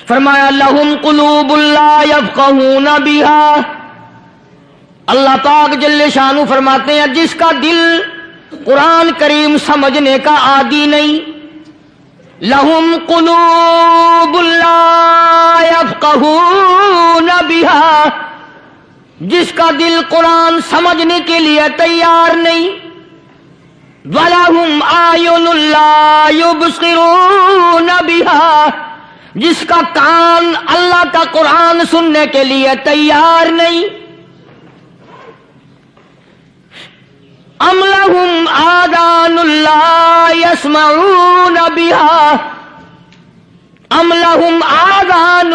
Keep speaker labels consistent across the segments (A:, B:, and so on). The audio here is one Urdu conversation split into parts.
A: فرمایا لہم قلوب لا یفقہون بہا، اللہ پاک جل شانہ فرماتے ہیں جس کا دل قرآن کریم سمجھنے کا عادی نہیں، لہم قلوب لا یفقہون بہا، جس کا دل قرآن سمجھنے کے لیے تیار نہیں، وَلَهُمْ أَعْيُنٌ لَا يُبْصِرُونَ بِهَا، جس کا کان اللہ کا قرآن سننے کے لیے تیار نہیں، أَمْ لَهُمْ آذَانٌ لَا يَسْمَعُونَ بِهَا، ام لہم آذان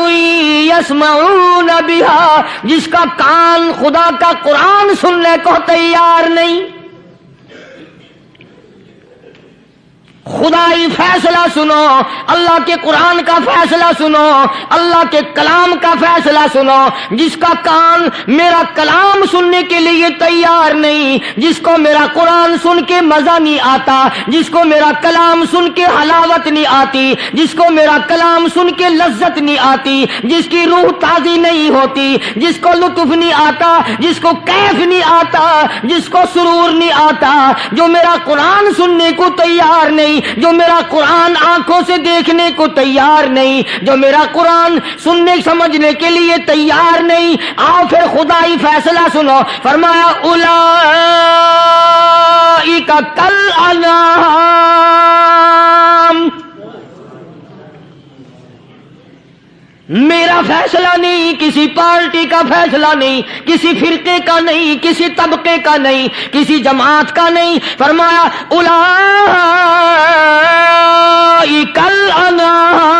A: یسمعون بها، جس کا کان خدا کا قرآن سننے کو تیار نہیں۔ خدائی فیصلہ سنو، اللہ کے قرآن کا فیصلہ سنو، اللہ کے کلام کا فیصلہ سنو، جس کا کان میرا کلام سننے کے لیے تیار نہیں، جس کو میرا قرآن سن کے مزہ نہیں آتا، جس کو میرا کلام سن کے حلاوت نہیں آتی، جس کو میرا کلام سن کے لذت نہیں آتی، جس کی روح تازی نہیں ہوتی، جس کو لطف نہیں آتا، جس کو کیف نہیں آتا، جس کو سرور نہیں آتا، جو میرا قرآن سننے کو تیار نہیں، جو میرا قرآن آنکھوں سے دیکھنے کو تیار نہیں، جو میرا قرآن سننے سمجھنے کے لیے تیار نہیں، آؤ پھر خدائی فیصلہ سنو، فرمایا اولئک کالانعام، میرا فیصلہ نہیں، کسی پارٹی کا فیصلہ نہیں، کسی فرقے کا نہیں، کسی طبقے کا نہیں، کسی جماعت کا نہیں، فرمایا اولئک الانعام،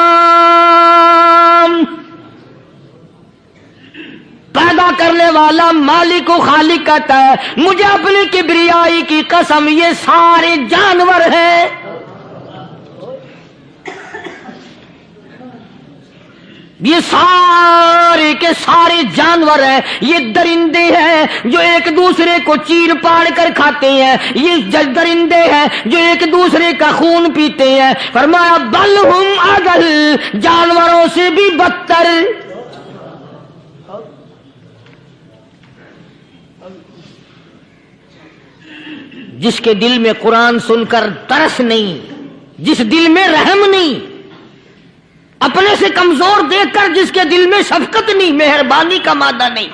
A: پیدا کرنے والا مالک و خالق کہتا ہے مجھے اپنی کبریائی کی قسم یہ سارے جانور ہیں، یہ سارے کے سارے جانور ہیں، یہ درندے ہیں جو ایک دوسرے کو چیر پاڑ کر کھاتے ہیں، یہ درندے ہیں جو ایک دوسرے کا خون پیتے ہیں، فرمایا بل ہم اضل، جانوروں سے بھی بدتر۔ جس کے دل میں قرآن سن کر ترس نہیں، جس دل میں رحم نہیں، اپنے سے کمزور دیکھ کر جس کے دل میں شفقت نہیں، مہربانی کا مادہ نہیں،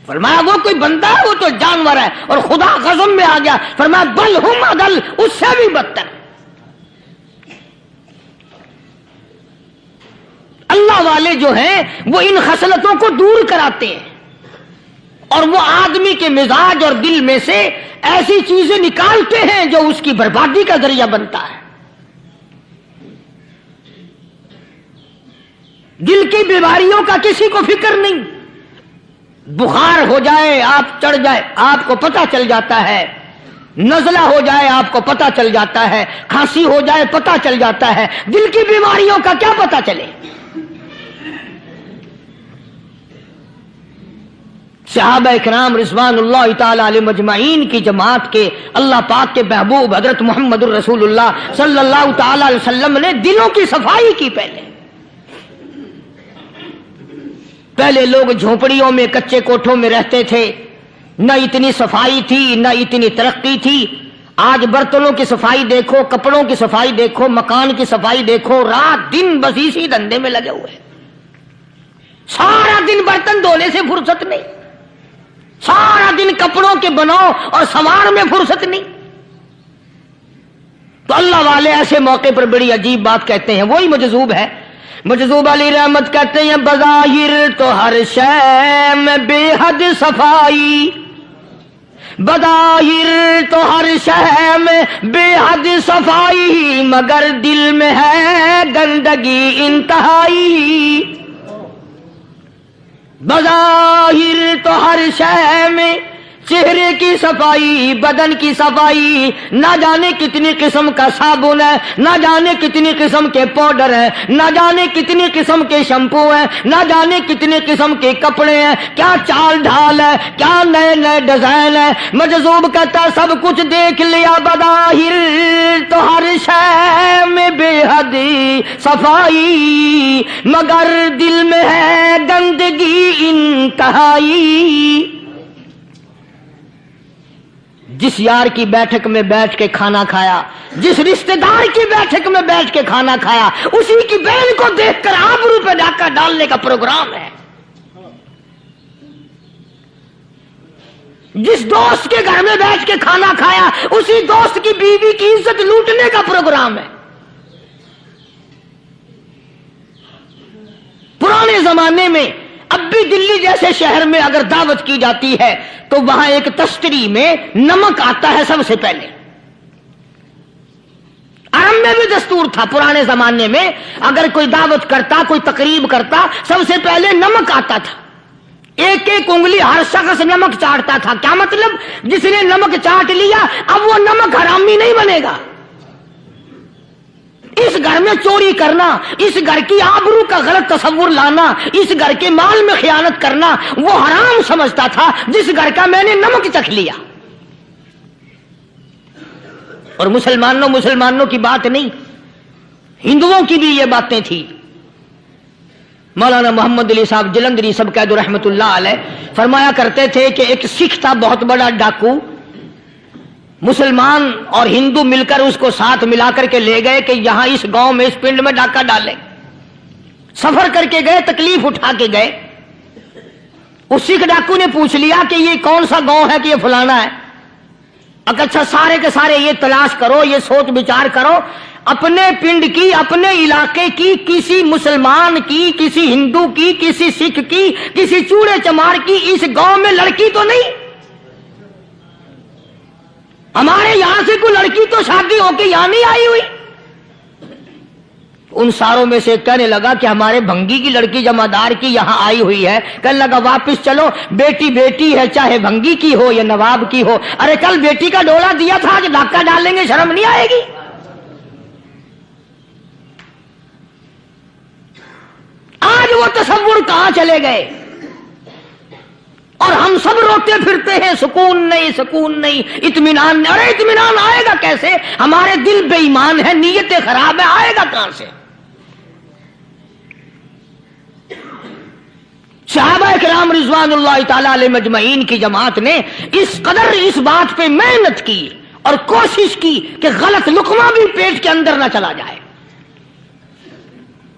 A: فرمایا وہ کوئی بندہ ہے، وہ تو جانور ہے، اور خدا غضب میں آ گیا، فرمایا بل ہم اضل، اس سے بھی بدتر۔ اللہ والے جو ہیں وہ ان خصلتوں کو دور کراتے ہیں، اور وہ آدمی کے مزاج اور دل میں سے ایسی چیزیں نکالتے ہیں جو اس کی بربادی کا ذریعہ بنتا ہے۔ دل کی بیماریوں کا کسی کو فکر نہیں، بخار ہو جائے آپ چڑھ جائے آپ کو پتہ چل جاتا ہے، نزلہ ہو جائے آپ کو پتہ چل جاتا ہے، کھانسی ہو جائے پتہ چل جاتا ہے، دل کی بیماریوں کا کیا پتہ چلے؟ صحابہ اکرام رضوان اللہ تعالی علیہ مجمعین کی جماعت کے اللہ پاک کے محبوب حضرت محمد الرسول اللہ صلی اللہ تعالی علیہ وسلم نے دلوں کی صفائی کی۔ پہلے لوگ جھونپڑیوں میں کچے کوٹھوں میں رہتے تھے، نہ اتنی صفائی تھی نہ اتنی ترقی تھی۔ آج برتنوں کی صفائی دیکھو، کپڑوں کی صفائی دیکھو، مکان کی صفائی دیکھو، رات دن بس اسی دھندے میں لگے ہوئے، سارا دن برتن دھونے سے فرصت نہیں، سارا دن کپڑوں کے بناؤ اور سنوار میں فرصت نہیں۔ تو اللہ والے ایسے موقع پر بڑی عجیب بات کہتے ہیں، وہی مجذوب ہے، مجذوب علی رحمت کہتے ہیں بظاہر تو ہر شے میں بے حد صفائی، بظاہر تو ہر شے میں بے حد صفائی، مگر دل میں ہے گندگی انتہائی۔ بظاہر تو ہر شے میں چہرے کی صفائی، بدن کی صفائی، نہ جانے کتنی قسم کا صابن ہے، نہ جانے کتنی قسم کے پاؤڈر ہے، نہ جانے کتنی قسم کے شیمپو ہیں، نہ جانے کتنی قسم کے کپڑے ہیں، کیا چال ڈھال ہے، کیا نئے نئے ڈیزائن ہے۔ مجذوب کہتا سب کچھ دیکھ لیا بظاہر تو ہر شے میں بے حد صفائی، مگر دل میں ہے گندگی انتہائی۔ جس یار کی بیٹھک میں بیٹھ کے کھانا کھایا، جس رشتہ دار کی بیٹھک میں بیٹھ کے کھانا کھایا، اسی کی بہن کو دیکھ کر آبرو پہ ڈاکہ ڈالنے کا پروگرام ہے۔ جس دوست کے گھر میں بیٹھ کے کھانا کھایا، اسی دوست کی بیوی کی عزت لوٹنے کا پروگرام ہے۔ پرانے زمانے میں اب بھی دلی جیسے شہر میں اگر دعوت کی جاتی ہے تو وہاں ایک تشتری میں نمک آتا ہے سب سے پہلے۔ عرب میں بھی دستور تھا پرانے زمانے میں، اگر کوئی دعوت کرتا، کوئی تقریب کرتا، سب سے پہلے نمک آتا تھا۔ ایک ایک انگلی ہر شخص نمک چاٹتا تھا۔ کیا مطلب؟ جس نے نمک چاٹ لیا اب وہ نمک حرامی نہیں بنے گا۔ اس گھر میں چوری کرنا، اس گھر کی آبرو کا غلط تصور لانا، اس گھر کے مال میں خیانت کرنا وہ حرام سمجھتا تھا جس گھر کا میں نے نمک چکھ لیا۔ اور مسلمانوں کی بات نہیں، ہندوؤں کی بھی یہ باتیں تھی۔ مولانا محمد علی صاحب جلندری سب قید رحمت اللہ علیہ فرمایا کرتے تھے کہ ایک سکھ تھا بہت بڑا ڈاکو، مسلمان اور ہندو مل کر اس کو ساتھ ملا کر کے لے گئے کہ یہاں اس گاؤں میں، اس پنڈ میں ڈاکہ ڈالیں۔ سفر کر کے گئے، تکلیف اٹھا کے گئے۔ اس سکھ ڈاکو نے پوچھ لیا کہ یہ کون سا گاؤں ہے کہ یہ فلانا ہے۔ اچھا سارے کے سارے یہ تلاش کرو، یہ سوچ بچار کرو، اپنے پنڈ کی، اپنے علاقے کی، کسی مسلمان کی، کسی ہندو کی، کسی سکھ کی، کسی چوڑے چمار کی اس گاؤں میں لڑکی تو نہیں؟ ہمارے یہاں سے کوئی لڑکی تو شادی ہو کے یہاں نہیں آئی ہوئی؟ ان ساروں میں سے کہنے لگا کہ ہمارے بھنگی کی لڑکی جمعدار کی یہاں آئی ہوئی ہے۔ کہنے لگا واپس چلو، بیٹی بیٹی ہے، چاہے بھنگی کی ہو یا نواب کی ہو۔ ارے کل بیٹی کا ڈولا دیا تھا، آج ڈاکہ ڈالیں گے، شرم نہیں آئے گی؟ آج وہ تصور کہاں چلے گئے؟ اور ہم سب روتے پھرتے ہیں سکون نہیں، سکون نہیں، اطمینان نہیں۔ ارے اطمینان آئے گا کیسے؟ ہمارے دل بے ایمان ہے، نیتیں خراب ہے، آئے گا کہاں سے؟ صحابہ کرام رضوان اللہ تعالی علیہ مجمعین کی جماعت نے اس قدر اس بات پہ محنت کی اور کوشش کی کہ غلط لقمہ بھی پیٹ کے اندر نہ چلا جائے۔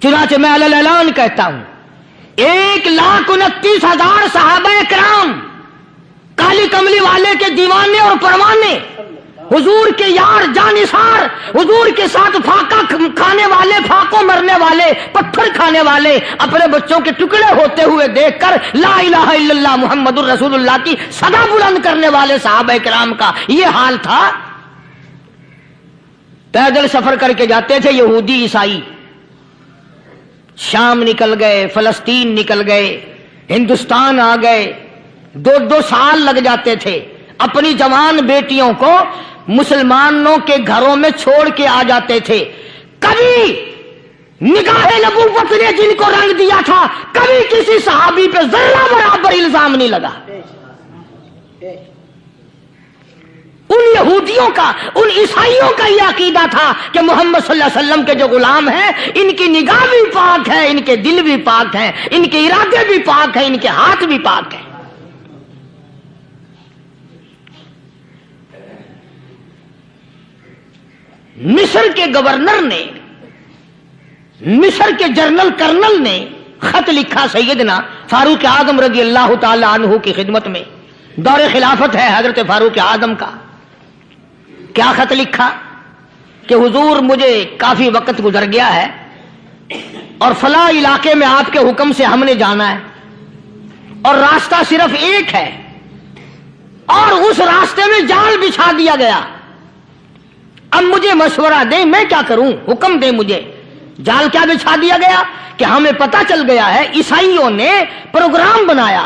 A: چنانچہ میں علی الاعلان کہتا ہوں، 1,29,000 صحابہ کرام، کالی کملی والے کے دیوانے اور پروانے، حضور کے یار جانثار، حضور کے ساتھ فاقہ کھانے والے، فاقوں مرنے والے، پتھر کھانے والے، اپنے بچوں کے ٹکڑے ہوتے ہوئے دیکھ کر لا الہ الا اللہ محمد الرسول اللہ کی صدا بلند کرنے والے صحابہ کرام کا یہ حال تھا۔ پیدل سفر کر کے جاتے تھے یہودی عیسائی، شام نکل گئے، فلسطین نکل گئے، ہندوستان آ گئے، 2 سال لگ جاتے تھے۔ اپنی جوان بیٹیوں کو مسلمانوں کے گھروں میں چھوڑ کے آ جاتے تھے۔ کبھی نگاہ نبوت نے جن کو رنگ دیا تھا، کبھی کسی صحابی پہ ذرہ برابر الزام نہیں لگا۔ ان یہودیوں کا، ان عیسائیوں کا یہ عقیدہ تھا کہ محمد صلی اللہ علیہ وسلم کے جو غلام ہیں، ان کی نگاہ بھی پاک ہے، ان کے دل بھی پاک ہیں، ان کے ارادے بھی پاک ہیں، ان کے ہاتھ بھی پاک ہیں۔ مصر کے گورنر نے، مصر کے جنرل کرنل نے خط لکھا سیدنا فاروق اعظم رضی اللہ تعالی عنہ کی خدمت میں۔ دور خلافت ہے حضرت فاروق اعظم کا۔ کیا خط لکھا کہ حضور مجھے کافی وقت گزر گیا ہے اور فلاں علاقے میں آپ کے حکم سے ہم نے جانا ہے اور راستہ صرف ایک ہے اور اس راستے میں جال بچھا دیا گیا۔ اب مجھے مشورہ دیں میں کیا کروں، حکم دیں مجھے۔ جال کیا بچھا دیا گیا کہ ہمیں پتہ چل گیا ہے عیسائیوں نے پروگرام بنایا،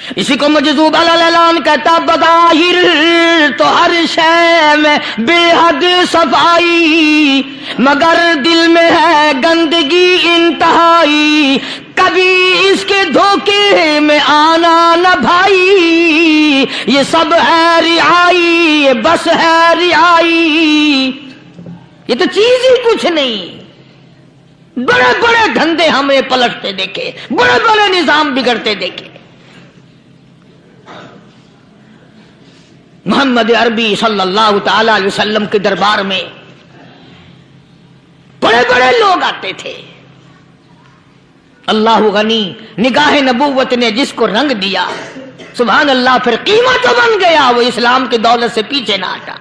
A: اسی کو مجذوب الالان کہتا بظاہر تو ہر شے میں بے حد صفائی، مگر دل میں ہے گندگی انتہائی، کبھی اس کے دھوکے میں آنا نہ بھائی، یہ سب ہے رعائی، یہ بس ہے رعائی، یہ تو چیز ہی کچھ نہیں۔ بڑے بڑے دھندے ہمیں پلٹتے دیکھے، بڑے بڑے نظام بگڑتے دیکھے۔ محمد عربی صلی اللہ تعالی علیہ وسلم کے دربار میں بڑے بڑے لوگ آتے تھے۔ اللہ غنی، نگاہ نبوت نے جس کو رنگ دیا، سبحان اللہ، پھر قیمت تو بن گیا، وہ اسلام کی دولت سے پیچھے نہ ہٹا۔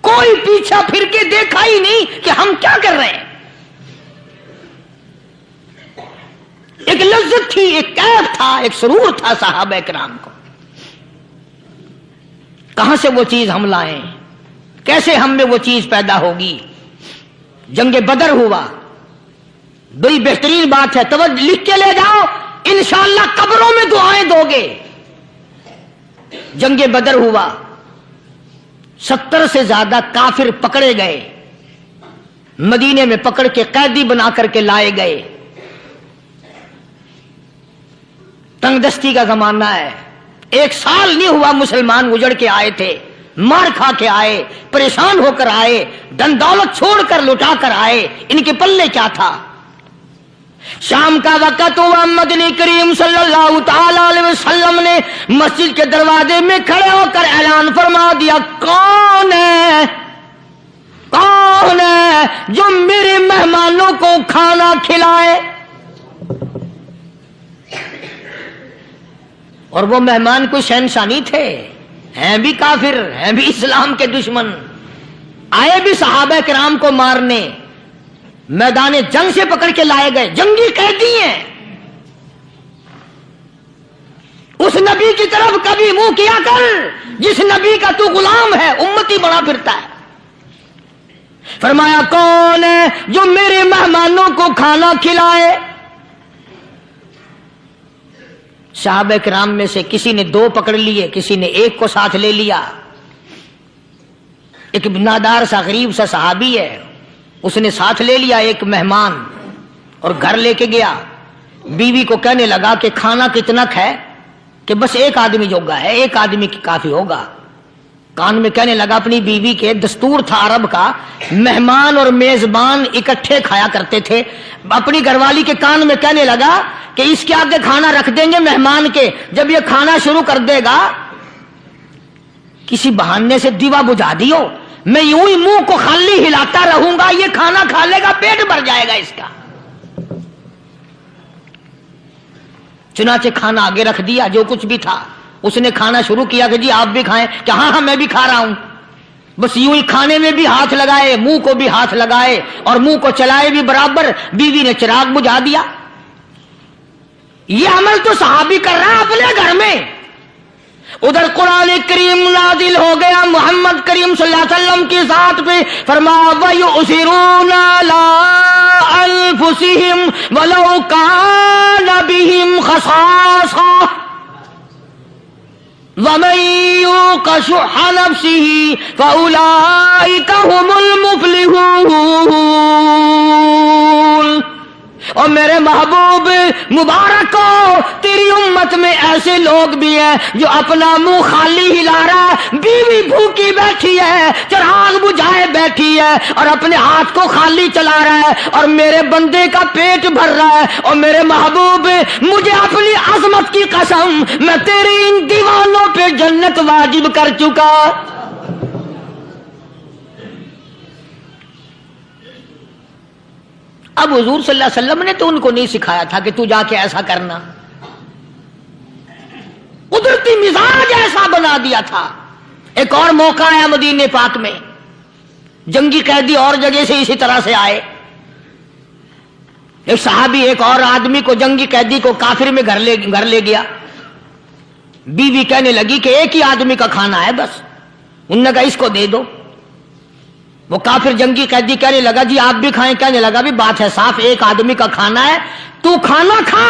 A: کوئی پیچھا پھر کے دیکھا ہی نہیں کہ ہم کیا کر رہے ہیں۔ ایک لذت تھی، ایک کیف تھا، ایک سرور تھا صحابہ کرام کو۔ کہاں سے وہ چیز ہم لائیں، کیسے ہم میں وہ چیز پیدا ہوگی؟ جنگ بدر ہوا، بڑی بہترین بات ہے، توجہ لکھ کے لے جاؤ، انشاءاللہ قبروں میں دعائیں دو گے۔ جنگ بدر ہوا، 70 سے زیادہ کافر پکڑے گئے، مدینے میں پکڑ کے قیدی بنا کر کے لائے گئے۔ تنگ دستی کا زمانہ ہے، 1 سال نہیں ہوا مسلمان اجڑ کے آئے تھے، مار کھا کے آئے، پریشان ہو کر آئے، دن دولت چھوڑ کر لٹا کر آئے، ان کے پلے کیا تھا؟ شام کا وقت ہوا، مدنی کریم صلی اللہ تعالی علیہ وسلم نے مسجد کے دروازے میں کھڑے ہو کر اعلان فرما دیا، کون ہے جو میرے مہمانوں کو کھانا کھلائے؟ اور وہ مہمان کوئی شہنشاہ نہیں تھے، ہیں بھی کافر، ہیں بھی اسلام کے دشمن، آئے بھی صحابہ کرام کو مارنے، میدان جنگ سے پکڑ کے لائے گئے، جنگی قیدی ہیں۔ اس نبی کی طرف کبھی منہ کیا کر جس نبی کا تو غلام ہے، امتی بنا پھرتا ہے۔ فرمایا کون ہے جو میرے مہمانوں کو کھانا کھلائے؟ صحابہ کرام میں سے کسی نے 2 پکڑ لیے، کسی نے 1 کو ساتھ لے لیا۔ ایک نادار سا غریب سا صحابی ہے، اس نے ساتھ لے لیا ایک مہمان اور گھر لے کے گیا، بیوی کو کہنے لگا کہ کھانا کتنا ہے، کہ بس 1 آدمی جوگا ہے، 1 آدمی کی کافی ہوگا۔ کان میں کہنے لگا اپنی بیوی کے، دستور تھا عرب کا، مہمان اور میزبان اکٹھے کھایا کرتے تھے۔ اپنی گھر والی کے کان میں کہنے لگا کہ اس کے آگے کھانا رکھ دیں گے مہمان کے، جب یہ کھانا شروع کر دے گا کسی بہانے سے دیوا بجھا دیو، میں یوں ہی منہ کو خالی ہلاتا رہوں گا، یہ کھانا کھا لے گا، پیٹ بھر جائے گا اس کا۔ چنانچہ کھانا آگے رکھ دیا، جو کچھ بھی تھا، اس نے کھانا شروع کیا کہ جی آپ بھی کھائیں، کہ ہاں میں بھی کھا رہا ہوں۔ بس یوں ہی کھانے میں بھی ہاتھ لگائے، منہ کو بھی ہاتھ لگائے اور منہ کو چلائے بھی برابر، بیوی نے چراغ بجھا دیا۔ یہ عمل تو صحابی کر رہا ہے اپنے گھر میں۔ ادھر قرآن کریم نازل ہو گیا محمد کریم صلی اللہ علیہ وسلم کی ذات پہ، فرمایا وَيُؤْثِرُونَ عَلَىٰ أَنفُسِهِمْ وَلَوْ كَانَ بِهِمْ خَصَاصَةٌ وَمَن يُوقَ شُحَّ نَفْسِهِ فَأُولَٰئِكَ هُمُ الْمُفْلِحُونَ۔ اور میرے محبوب مبارک ہو، تیری امت میں ایسے لوگ بھی ہیں جو اپنا منہ خالی ہلا رہا ہے، بیوی بھوکی بیٹھی ہے، چراغ بجھائے بیٹھی ہے اور اپنے ہاتھ کو خالی چلا رہا ہے، اور میرے بندے کا پیٹ بھر رہا ہے۔ اور میرے محبوب، مجھے اپنی عظمت کی قسم، میں تیری ان دیوانوں پہ جنت واجب کر چکا۔ اب حضور صلی اللہ علیہ وسلم نے تو ان کو نہیں سکھایا تھا کہ تو جا کے ایسا کرنا، قدرتی مزاج ایسا بنا دیا تھا۔ ایک اور موقع آیا مدینے پاک میں، جنگی قیدی اور جگہ سے اسی طرح سے آئے، ایک صحابی ایک اور آدمی کو، جنگی قیدی کو کافر میں گھر لے گیا۔ بیوی کہنے لگی کہ 1 ہی آدمی کا کھانا ہے بس، انہوں نے کہا اس کو دے دو۔ وہ کافر جنگی قیدی کہنے لگا جی آپ بھی کھائیں، کہنے لگا بھی بات ہے صاف، 1 آدمی کا کھانا ہے، تو کھانا کھا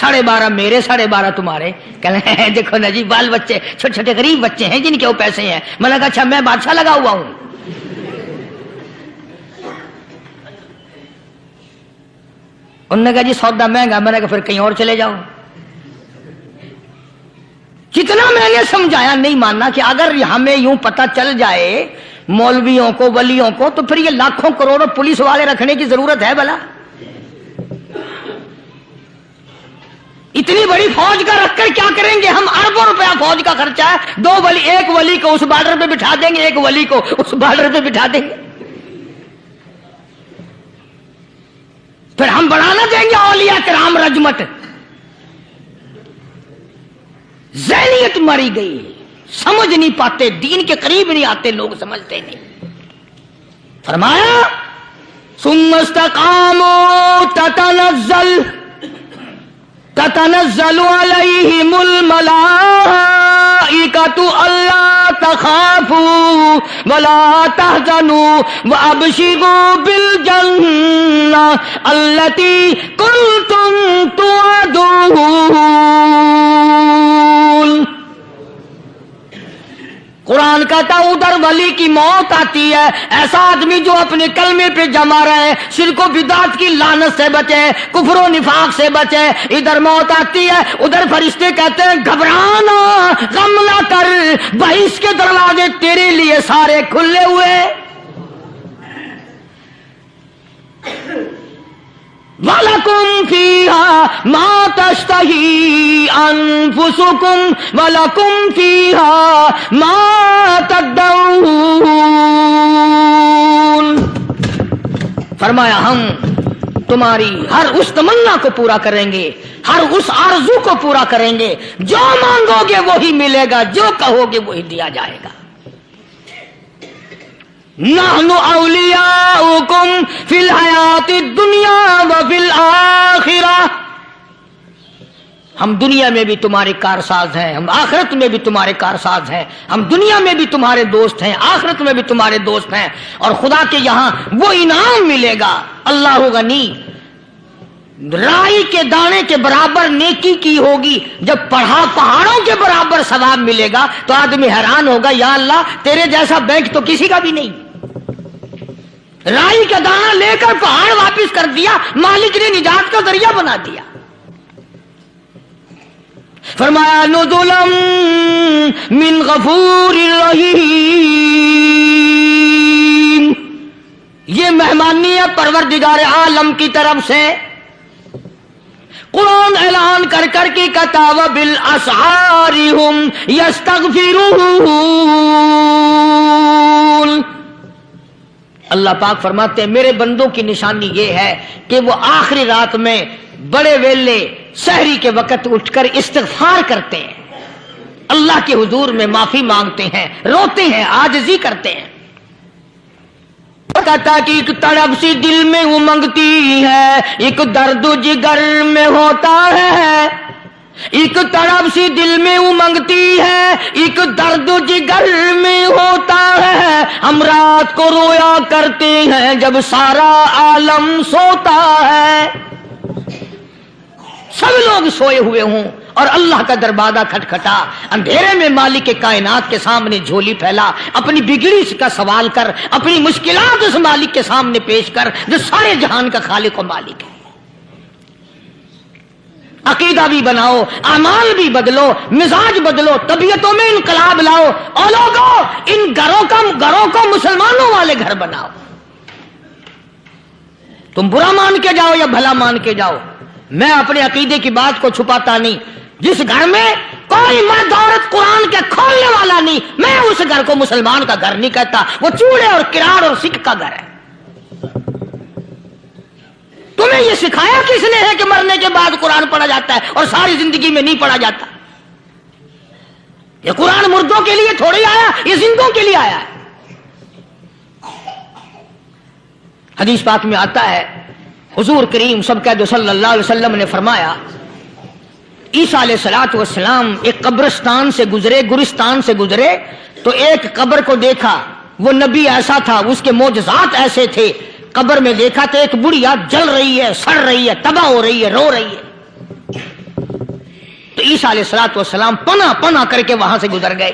A: 12.5 میرے 12.5 تمہارے. کہنے دیکھو نا جی بال بچے چھوٹے چھوٹے غریب بچے ہیں جن کے وہ پیسے ہیں. میں نے کہا اچھا میں بادشاہ لگا ہوا ہوں. انہوں نے کہا جی سودا مہنگا. میں نے کہا پھر کہیں اور چلے جاؤ. کتنا میں نے سمجھایا نہیں ماننا کہ اگر ہمیں یوں پتہ چل جائے مولویوں کو ولیوں کو تو پھر یہ لاکھوں کروڑوں پولیس والے رکھنے کی ضرورت ہے بھلا؟ اتنی بڑی فوج کا رکھ کر کیا کریں گے ہم؟ اربوں روپیہ فوج کا خرچہ ہے. 2 ولی، ایک ولی کو اس بارڈر پہ بٹھا دیں گے، ایک ولی کو اس بارڈر پہ بٹھا دیں گے. پھر ہم بڑھانا دیں گے اولیاء کرام رجمت. ذہنیت ماری گئی، سمجھ نہیں پاتے، دین کے قریب نہیں آتے لوگ، سمجھتے نہیں. فرمایا ثم استقاموا تتنزل علیہم الملائکۃ الا تخافوا ولا تحزنوا وابشروا بالجنہ التی کنتم توعدون. قرآن کہتا ہے ادھر ولی کی موت آتی ہے، ایسا آدمی جو اپنے کلمے پہ جمع رہے، شرک و بدعت کی لعنت سے بچے، کفر و نفاق سے بچے. ادھر موت آتی ہے، ادھر فرشتے کہتے ہیں گھبرانا، غم نہ کر، بہشت کے دروازے تیرے لیے سارے کھلے ہوئے. وَلَكُمْ فِيهَا مَا تَشْتَهِي أَنفُسُكُمْ وَلَكُمْ فِيهَا مَا تَدَّعُونَ. فرمایا ہم تمہاری ہر اس تمنا کو پورا کریں گے، ہر اس آرزو کو پورا کریں گے. جو مانگو گے وہی ملے گا، جو کہو گے وہی دیا جائے گا. نحن اولیاؤکم فی الحیات الدنیا وفی الآخرہ. ہم دنیا میں بھی تمہارے کارساز ہیں، ہم آخرت میں بھی تمہارے کارساز ہیں. ہم دنیا میں بھی تمہارے دوست ہیں، آخرت میں بھی تمہارے دوست ہیں. اور خدا کے یہاں وہ انعام ملے گا. اللہ غنی، رائی کے دانے کے برابر نیکی کی ہوگی، جب پہاڑوں کے برابر ثواب ملے گا تو آدمی حیران ہوگا، یا اللہ تیرے جیسا بینک تو کسی کا بھی نہیں. رائی کا دانہ لے کر پہاڑ واپس کر دیا، مالک نے نجات کا ذریعہ بنا دیا. فرمایا نزلا من غفور رحیم. یہ مہمانی ہے پروردگار عالم کی طرف سے. قرآن اعلان کر کر کے کہتا وبالاسحار ہم یستغفرون. اللہ پاک فرماتے ہیں میرے بندوں کی نشانی یہ ہے کہ وہ آخری رات میں بڑے ویلے سحری کے وقت اٹھ کر استغفار کرتے ہیں، اللہ کے حضور میں معافی مانگتے ہیں، روتے ہیں، عاجزی کرتے ہیں. کہتا کہ ایک تڑپ سی دل میں امنگتی ہے، ایک درد جگر میں ہوتا ہے. ایک تڑپ سی دل میں امنگتی ہے، ایک درد جگر میں ہوتا ہے. ہم رات کو رویا کرتے ہیں جب سارا عالم سوتا ہے. سب لوگ سوئے ہوئے ہوں اور اللہ کا دروازہ کھٹکھٹا، اندھیرے میں مالک کائنات کے سامنے جھولی پھیلا، اپنی بگڑی کا سوال کر، اپنی مشکلات اس مالک کے سامنے پیش کر جو سارے جہان کا خالق و مالک ہے. عقیدہ بھی بناؤ، اعمال بھی بدلو، مزاج بدلو، طبیعتوں میں انقلاب لاؤ. اور لوگوں ان گھروں کو مسلمانوں والے گھر بناؤ. تم برا مان کے جاؤ یا بھلا مان کے جاؤ، میں اپنے عقیدے کی بات کو چھپاتا نہیں. جس گھر میں کوئی مرد عورت قرآن کے کھولنے والا نہیں، میں اس گھر کو مسلمان کا گھر نہیں کہتا. وہ چوڑے اور کراڑ اور سکھ کا گھر ہے. تمہیں یہ سکھایا کس نے ہے کہ مرنے کے بعد قرآن پڑھا جاتا ہے اور ساری زندگی میں نہیں پڑھا جاتا؟ یہ قرآن مردوں کے لیے تھوڑی آیا، یہ زندوں کے لیے آیا ہے. حدیث پاک میں آتا ہے حضور کریم سب کہہ دو صلی اللہ علیہ وسلم نے فرمایا عیسیٰ علیہ الصلوۃ والسلام ایک قبرستان سے گزرے، گورستان سے گزرے تو ایک قبر کو دیکھا. وہ نبی ایسا تھا، اس کے معجزات ایسے تھے. قبر میں دیکھا تو ایک بڑھیا جل رہی ہے، سڑ رہی ہے، تباہ ہو رہی ہے، رو رہی ہے. تو عیسیٰ علیہ السلام پناہ پناہ کر کے وہاں سے گزر گئے.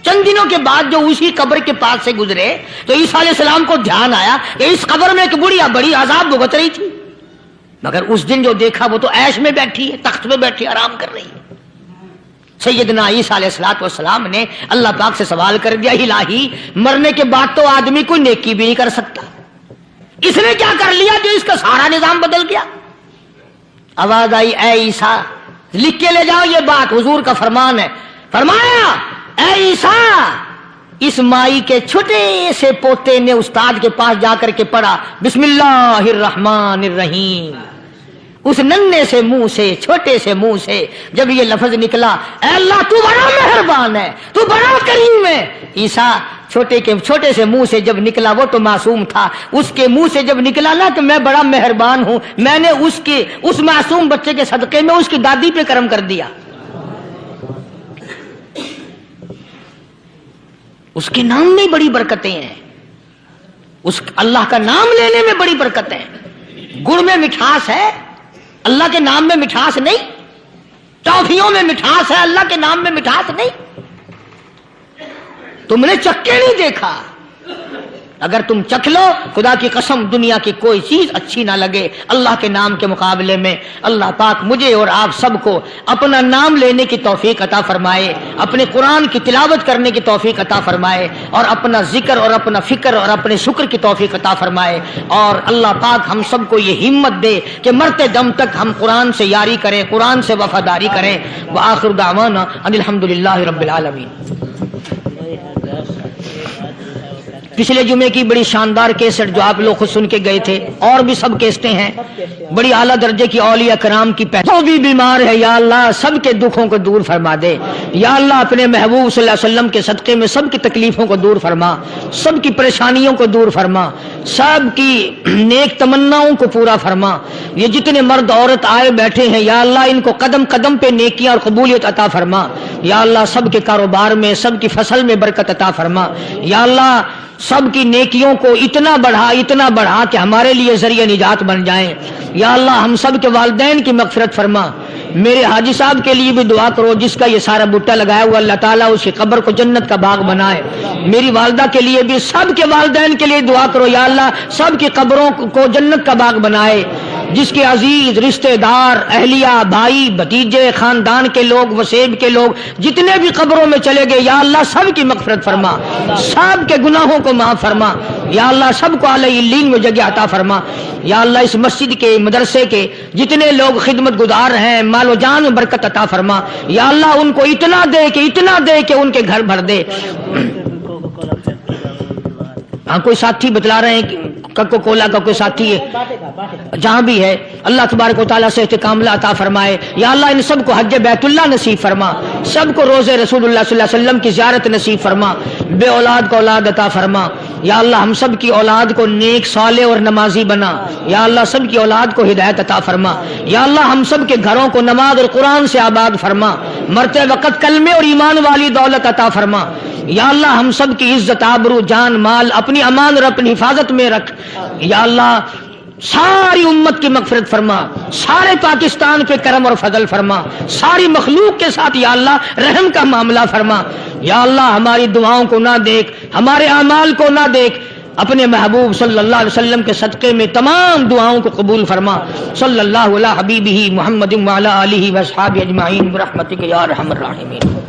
A: چند دنوں کے بعد جو اسی قبر کے پاس سے گزرے تو عیسیٰ علیہ السلام کو دھیان آیا کہ اس قبر میں ایک بڑھیا بڑی عذاب بھگت رہی تھی، مگر اس دن جو دیکھا وہ تو عیش میں بیٹھی ہے، تخت پہ بیٹھی آرام کر رہی ہے. سیدنا عیسیٰ علیہ السلام نے اللہ پاک سے سوال کر دیا، الہی مرنے کے بعد تو آدمی کوئی نیکی بھی نہیں کر سکتا، اس نے کیا کر لیا جو اس کا سارا نظام بدل گیا؟ آواز آئی، اے عیسیٰ لکھ کے لے جاؤ، یہ بات حضور کا فرمان ہے. فرمایا، اے عیسیٰ اس مائی کے چھوٹے سے پوتے نے استاد کے پاس جا کر کے پڑھا بسم اللہ الرحمن الرحیم. اس ننھے سے منہ سے، چھوٹے سے منہ سے جب یہ لفظ نکلا، اے اللہ تو بڑا مہربان ہے، تو بڑا کریم ہے. عیسیٰ چھوٹے سے منہ سے جب نکلا، وہ تو معصوم تھا، اس کے منہ سے جب نکلا نا کہ میں بڑا مہربان ہوں، میں نے اس معصوم بچے کے صدقے میں اس کی دادی پہ کرم کر دیا. اس کے نام میں بڑی برکتیں ہیں، اس اللہ کا نام لینے میں بڑی برکتیں ہیں. گڑ میں مٹھاس ہے، اللہ کے نام میں مٹھاس نہیں. ٹافیوں میں مٹھاس ہے، اللہ کے نام میں مٹھاس نہیں. تم نے چکھ کے نہیں دیکھا، اگر تم چکھ لو خدا کی قسم دنیا کی کوئی چیز اچھی نہ لگے اللہ کے نام کے مقابلے میں. اللہ پاک مجھے اور آپ سب کو اپنا نام لینے کی توفیق عطا فرمائے، اپنے قرآن کی تلاوت کرنے کی توفیق عطا فرمائے، اور اپنا ذکر اور اپنا فکر اور اپنے شکر کی توفیق عطا فرمائے. اور اللہ پاک ہم سب کو یہ ہمت دے کہ مرتے دم تک ہم قرآن سے یاری کریں، قرآن سے وفاداری کریں. وآخر دعوانا ان الحمدللہ رب العالمین. پچھلے جمعے کی بڑی شاندار کیسٹ جو آپ لوگ خود سن کے گئے تھے، اور بھی سب کیسٹیں ہیں، بڑی اعلیٰ درجے کی اولیاء کرام کی جو بھی بیمار ہے یا اللہ سب کے دکھوں کو دور فرما دے. یا اللہ اپنے محبوب صلی اللہ علیہ وسلم کے صدقے میں سب کی تکلیفوں کو دور فرما، سب کی پریشانیوں کو دور فرما، سب کی نیک تمناؤں کو پورا فرما. یہ جتنے مرد عورت آئے بیٹھے ہیں یا اللہ ان کو قدم قدم پہ نیکیاں اور قبولیت عطا فرما. یا اللہ سب کے کاروبار میں، سب کی فصل میں برکت عطا فرما. یا اللہ سب کی نیکیوں کو اتنا بڑھا کہ ہمارے لیے ذریعہ نجات بن جائیں. یا اللہ ہم سب کے والدین کی مغفرت فرما. میرے حاجی صاحب کے لیے بھی دعا کرو جس کا یہ سارا بوٹا لگایا ہوا، اللہ تعالیٰ اس کی قبر کو جنت کا باغ بنائے. میری والدہ کے لیے بھی، سب کے والدین کے لیے دعا کرو یا اللہ سب کی قبروں کو جنت کا باغ بنائے. جس کے عزیز رشتہ دار، اہلیہ، بھائی، بھتیجے، خاندان کے لوگ، وسیب کے لوگ جتنے بھی قبروں میں چلے گئے یا اللہ سب کی مغفرت فرما، سب کے گناہوں کو معاف فرما. یا اللہ سب کو اعلی علین میں جگہ عطا فرما. یا اللہ اس مسجد کے، مدرسے کے جتنے لوگ خدمت گزار ہیں مال و جان میں برکت عطا فرما. یا اللہ ان کو اتنا دے کہ ان کے گھر بھر دے. ہاں کوئی ساتھی بتلا رہے ہیں کوکو کولا کا کوئی ساتھی ہے جہاں بھی ہے، اللہ تبارک و تعالیٰ سے استقامت عطا فرمائے. یا اللہ ان سب کو حج بیت اللہ نصیب فرما، سب کو روزے رسول اللہ صلی اللہ علیہ وسلم کی زیارت نصیب فرما. بے اولاد کو اولاد عطا فرما. یا اللہ ہم سب کی اولاد کو نیک، صالح اور نمازی بنا. یا اللہ سب کی اولاد کو ہدایت عطا فرما. یا اللہ ہم سب کے گھروں کو نماز اور قرآن سے آباد فرما. مرتے وقت کلمے اور ایمان والی دولت عطا فرما. یا اللہ ہم سب کی عزت، آبرو، جان، مال اپنی امان اور اپنی حفاظت میں رکھ. یا اللہ ساری امت کی مغفرت فرما، سارے پاکستان پہ کرم اور فضل فرما، ساری مخلوق کے ساتھ یا اللہ رحم کا معاملہ فرما. یا اللہ ہماری دعاؤں کو نہ دیکھ، ہمارے اعمال کو نہ دیکھ، اپنے محبوب صلی اللہ علیہ وسلم کے صدقے میں تمام دعاؤں کو قبول فرما. صلی اللہ علی حبیبہ محمد وعلی آلہ واصحابہ اجمعین برحمتک یا ارحم الراحمین.